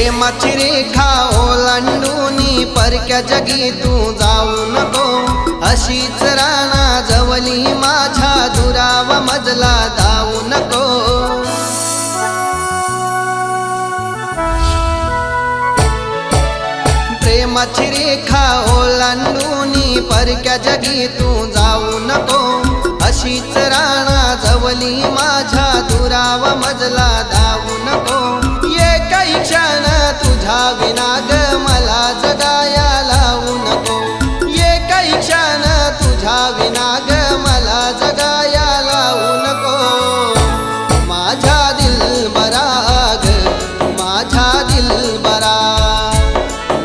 प्रेमाची रेखा ओलांडूनी परक्या जगी तू जाऊ नको, अशीच राणा जवली माझ्या दुरावा मजला धावू नको. प्रेमाची रेखा ओलांडूनी परक्या जगी तू जाऊ नको, अशीच राणा जवली माझ्या दुरावा मजला धावू नको. काही क्षण तुझ्या विना ग मला जगाया लावू नको, ये काही क्षण तुझ्या विना ग मला जगाया लावू नको. माझ्या दिलबरा ग माझ्या दिलबरा,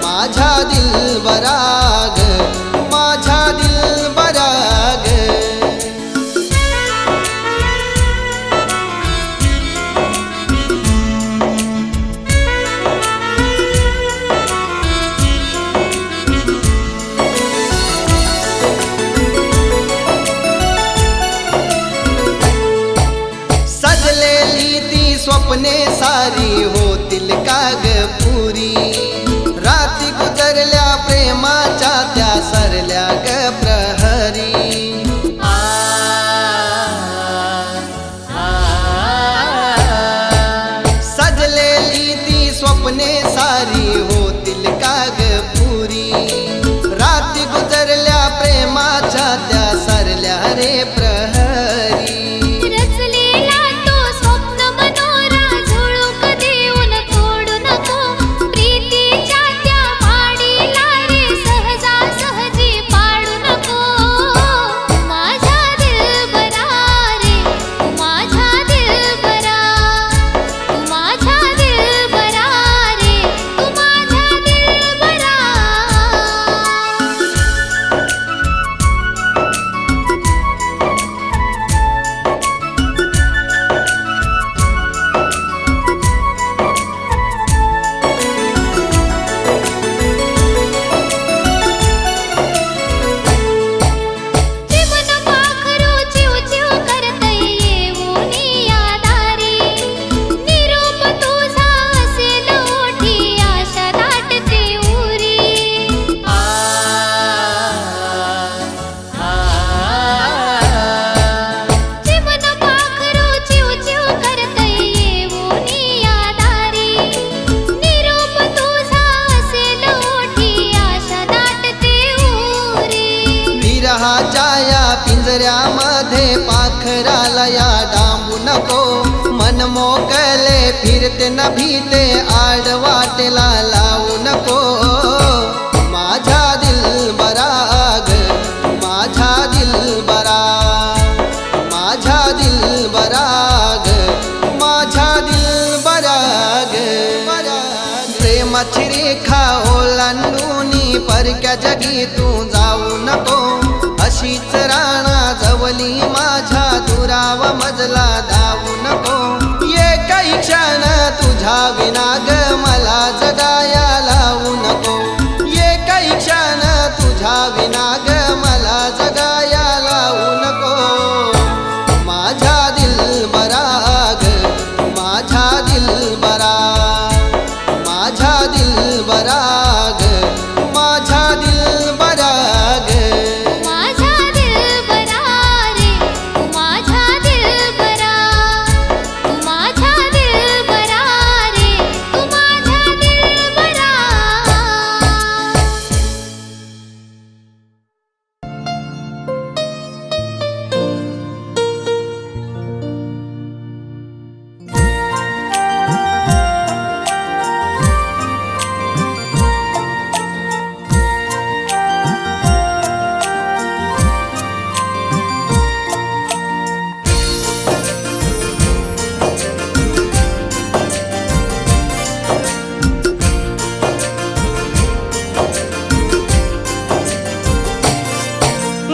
माझ्या दिलबरा ग माझ्या दिलबरा ग. स्वप्ने सारी होतील का ग पुरी, राती गुजरल्या प्रेमाच्या त्या सरल्या ग प्रहरी. सजलेली ती स्वप्ने सारी होतील का ग पुरी, राती गुजरल्या प्रेमाच्या त्या सरल्या रे प्रहरी. पिंजऱ्यामध्ये पाखराला या डांबू नको, मन मोकळे फिरते न भीते आडवाटेला लावू नको. माझ्या दिलबरा ग माझ्या दिलबरा, माझ्या दिलबरा ग माझ्या दिलबरा ग. प्रेमाची रेखा ओलांडूनी परक्या जगी तू जाऊ नको, अशीच राणा जवली माझ्या दुरावा मजला धावू नको. ये काही क्षण तुझ्या विना ग मला जगाया लावू नको, ये काही क्षण तुझ्या विना ग मला जगाया लावू नको. माझ्या दिलबरा ग माझ्या दिलबरा, माझ्या दिलबरा ग माझ्या दिलबरा ग.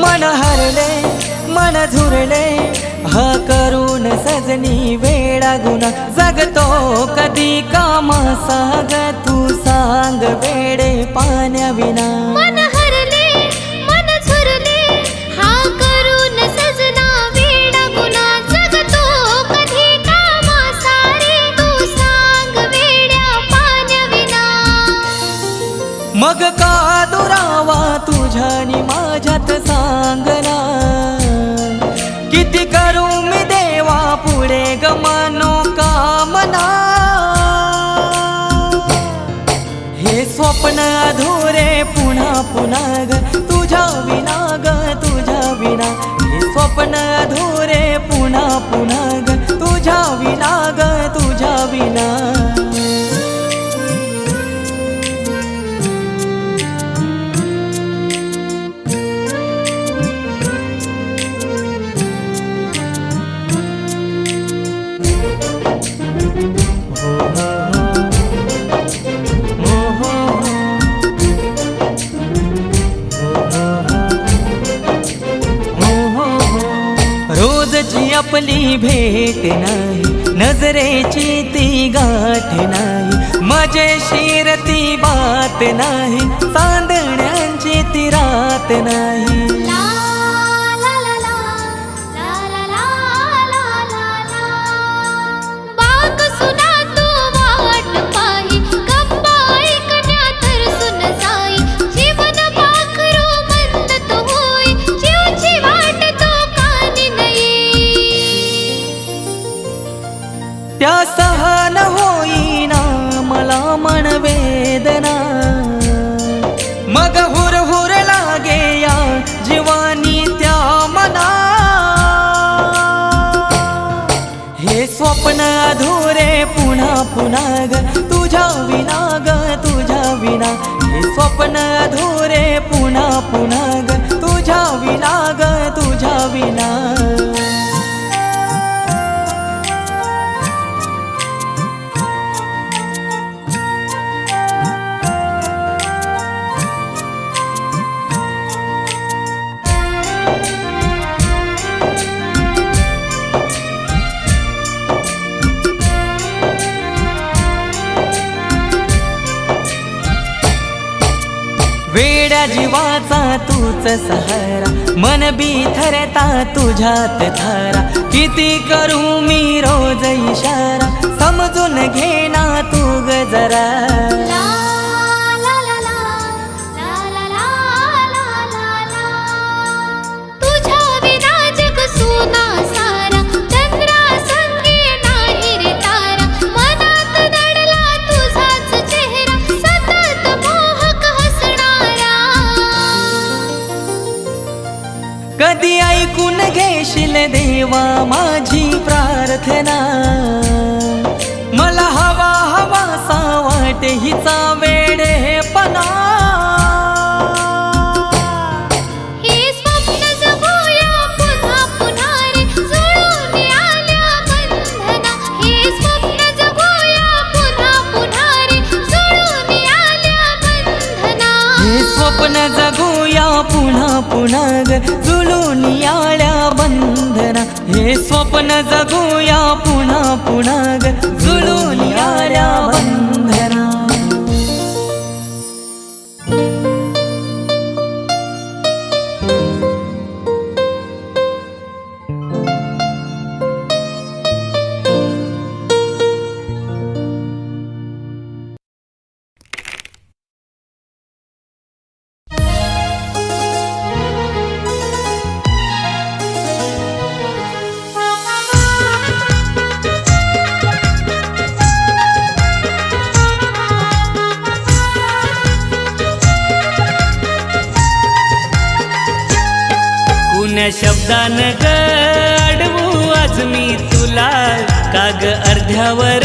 मन हरले मन झुरले हा करून सजनी वेडा गुना, जगतो कधी कामा साग तू सांग वेडे पाण्या विना. मन हरले मन झुरले हा करून सजना वेडा गुना, जगतो कधी कामा सारे तू सांग वेड्या पाण्या विना. स्वप्न अधुरे पुन्हा पुन्हा ग तुझ्या विना ग तुझ्या विना हे स्वप्न अधुरे पुन्हा पुन्हा ग तुझ्या विना ग तुझ्या विना रोजची आपली भेट नाही नजरेची ती गाठ नाही मजेशीर ती बात नाही चांदण्यांची ती रात नाही ला ला ला ला ला ला ला ला ला बाग सुना तू वाट पाही गप्पा ऐकण्या तर सुन जाई जीवन पाखरू मंद तो होई जीवची वाट तो कानी नाही त्या सहन होईना मला मन वेदना मग हुर हुर लागे या जीवानी त्या मना हे स्वप्न अधुरे पुन्हा पुन्हा ग तुझ्या विना ग तुझ्या विना हे स्वप्न अधुरे पुन्हा पुन्हा ग तुझ्या विना ग तुझ्या विना वेड्या जीवाचा तूच सहारा मन बिथरता तुझ्यात धारा किती करू मी रोज इशारा समजून घे ना तू ग जरा ला ला ला ला ला ला ला ला ला तुझ्या विना जग सुना सारा चंद्रा संगे नाही रे तारा मनात दडला तुझाच चेहरा सतत मोहक हसणारा कधी ऐकून घेशील देवा माझी प्रार्थना मला हवा हवासा वाटे हिचा वेडेपणा हे स्वप्न जगूया पुन्हा पुन्हा रे जुळून आल्या बंधना हे स्वप्न जगूया पुन्हा पुन्हा रे जुळून आल्या बंधना हे स्वप्न जगूया पुन्हा पुन्हा ग जुळून आल्या बंधना हे स्वप्न जगूया पुन्हा पुन्हा ग जुळून आल्या बंधना कुण्या शब्दानं ग अडवू आज मी तुला काग अर्ध्यावर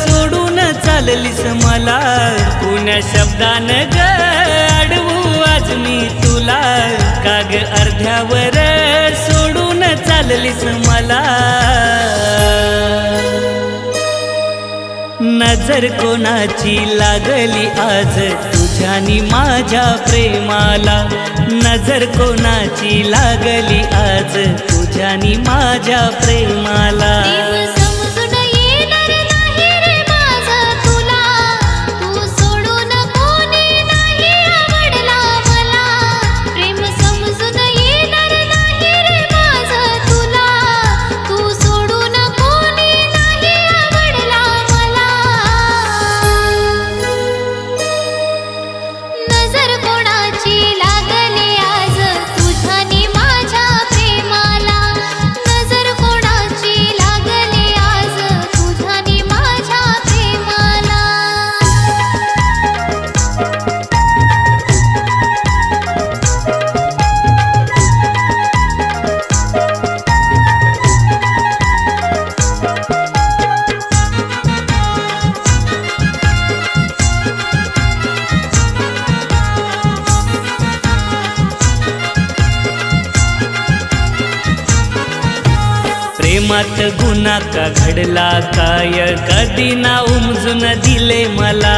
सोडून चाललीस मला कुण्या शब्दानं ग अडवू आज मी तुला काग अर्ध्यावर सोडून चाललीस मला नजर कोणाची लागली आज तुझ्यानी माझ्या प्रेमाला नजर कोणाची लागली आज तुझ्यानी माझ्या प्रेमाला प्रेम समजून येणार नाही रे माझं तुला तू सोडून कोणी नाही आवडला मला प्रेम समजून येणार नाही रे माझं तुला तू सोडून कोणी नाही आवडला मला नजर कोणाची लागली आज तुझ्यानी माझ्या प्रेमाला नजर कोणाची लागली प्रेमात गुन्हा का घडला काय कधी ना उमजून दिले मला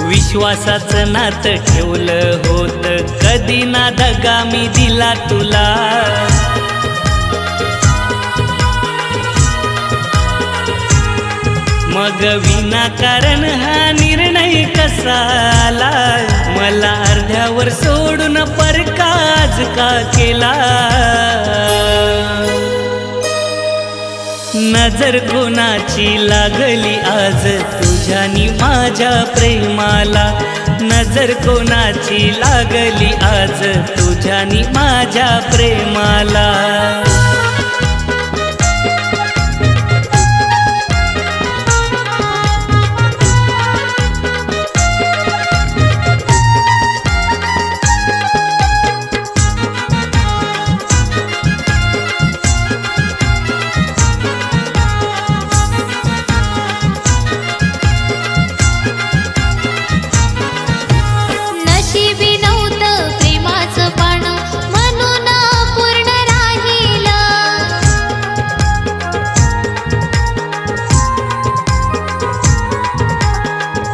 विश्वासाचं नातं ठेवलं होत कधी ना दगा मी दिला तुला मग विनाकारण हा निर्णय कसा आला मला अर्ध्यावर सोडून परकाज का केला नजर कोणाची लागली आज तुझ्यानी माझ्या प्रेमाला नजर कोणाची लागली आज तुझ्यानी माझ्या प्रेमाला नशिबी नव्हतं प्रेमाचं पाण म्हणून पूर्ण राहिलं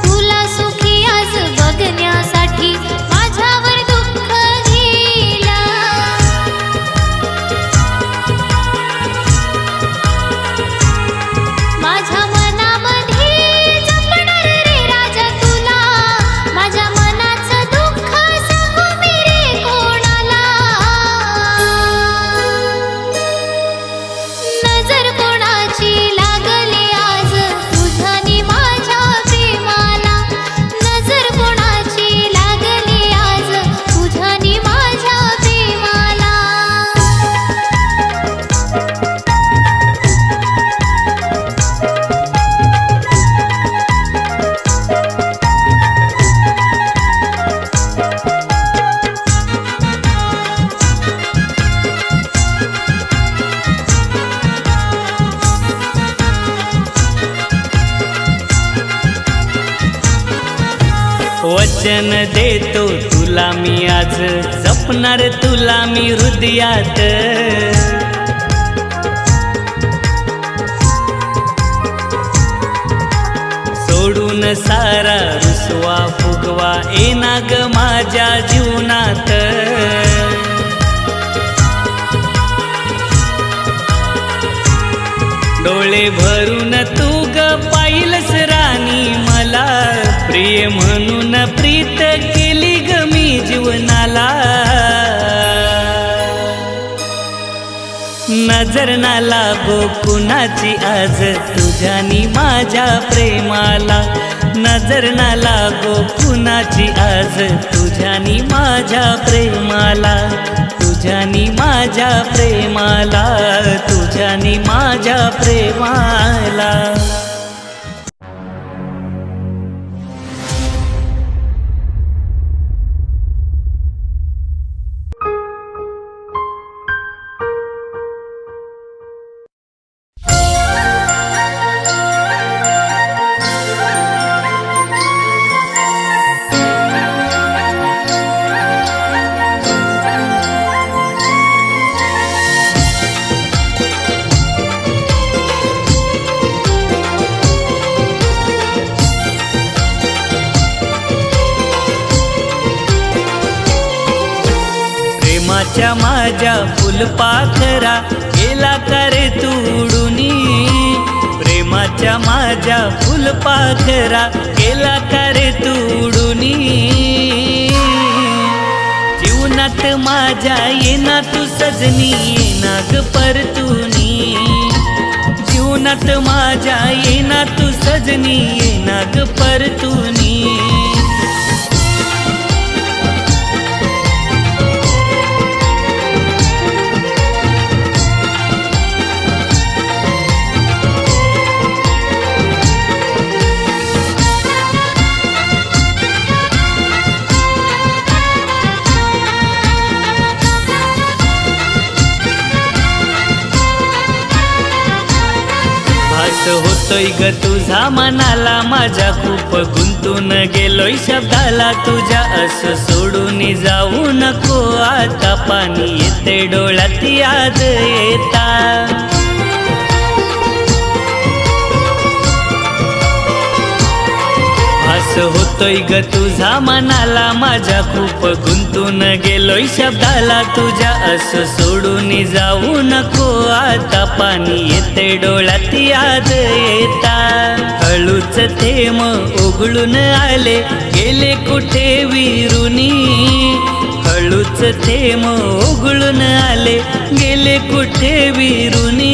तुला सुखी आज बघण्यासाठी माझ्यावर दुःख गेलं माझ्या मनामध्ये जपणार रे राजा तुला माझ्या मनाचं दुःख सांगू मी रे कोणाला नजर कोणाची लागली आज तुझ्यानी माझ्या प्रेमाला नजर कोणाची लागली आज तुझ्यानी माझ्या प्रेमाला वचन देतो तुला मी आज जपणार तुला मी हृदयात सोडून सारा रुसवा फुगवा येना ग माझ्या जीवनात डोळे भरून तू ग पाहिलंस राणी मला प्रिय म्हणून प्रीत केली ग मी जीवनाला नजर ना लागो कुणाची आज तुझ्यानी माझ्या प्रेमाला नजर ना लागो कुणाची आज तुझ्यानी माझ्या प्रेमाला तुझ्यानी माझ्या प्रेमाला तुझ्यानी माझ्या प्रेमाला प्रेमाच्या माझ्या फुलपाखरा गेला करे तुडुनी प्रेमाच्या माझ्या फुलपाखरा गेला करे तुडुनी जीवनात माझ्या येना तू सजनी येना ग परतुनी जीवनात माझ्या येना तू सजनी येना ग परतुनी होत होतोय ग तुझा मनाला माझ्या खूप गुंतून गेलोय शब्दाला तुझ्या असं सोडून जाऊ नको आता पाणी येते डोळ्यात याद येता असं होतोय ग तुझा मनाला माझ्या खूप गुंतून गेलोय शब्दाला तुझ्या असं सोडून जाऊ नको आता पाणी येते डोळ्यात याद येता हळूच थेंब उघडून आले गेले कुठे विरुनी हळूच थेंब उघडून आले गेले कुठे विरुनी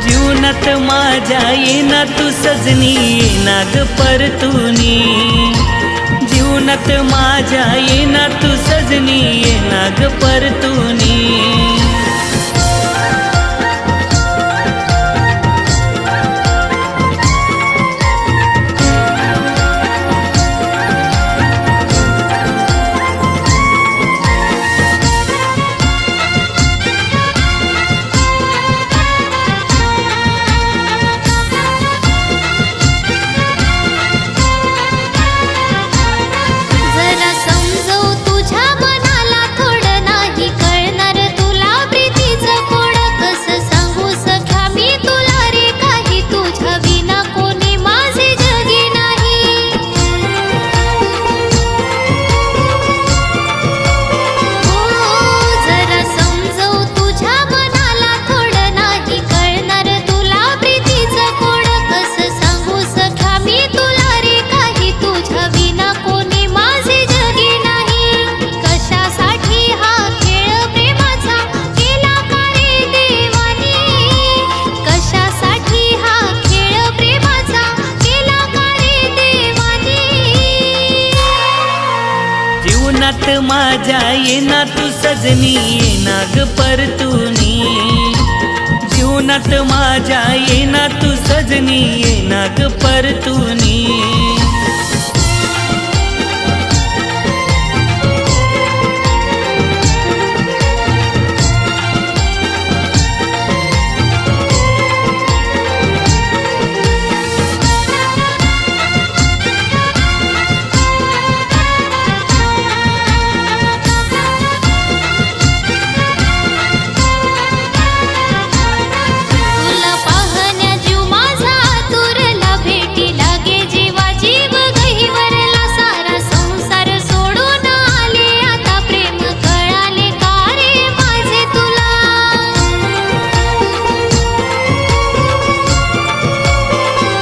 जीवनात माझ्या येना तू सजनी येना ग परतुनी जीवनात माझ्या येना तू सजनी येना ग परतुनी जरा समजव तुझ्या मनाला थोडं नाही कळणार तुला प्रीतीचं कोड कसं सांगू सख्या मी तुला रे काही तुझ्या विना कोणी माझे जगी नाही जरा समजव तुझ्या मनाला थोडं नाही कळणार तुला प्रीतीचं कोड कसं सांगू सख्या मी तुला रे काही तुझ्या विना कोणी माझे जगी नाही कशासाठी हा खेळ प्रेमाचा केला का रे देवानी कशासाठी हा खेळ प्रेमाचा केला का रे देवानी जीवनात माझ्या येना तू सजनी येना ग परतुनी जीवनात माझ्या येना तू सजनी येना ग परतुनी तुला पाहण्या जीव माझा आतुरला भेटी लागे जीवा जीव गहिवरला सारा संसार सोडून आले आता प्रेम कळाले का रे माझे तुला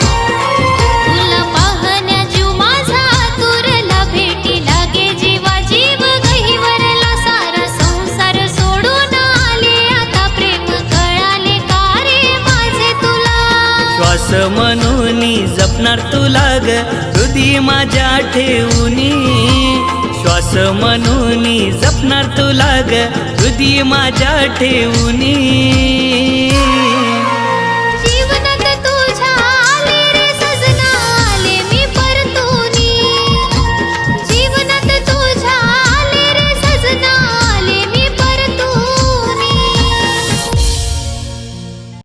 तुला पाहण्या जीव माझा आतुरला भेटी लागे जीवा जीव गहिवरला सारा संसार सोडून आले आता प्रेम कळाले का रे माझे तुला श्वास म्हणून जपणार तुला ग हृदय माझ्या ठेवूनी श्वास म्हणून जपणार तुला ग हृदय माझ्या ठेवूनी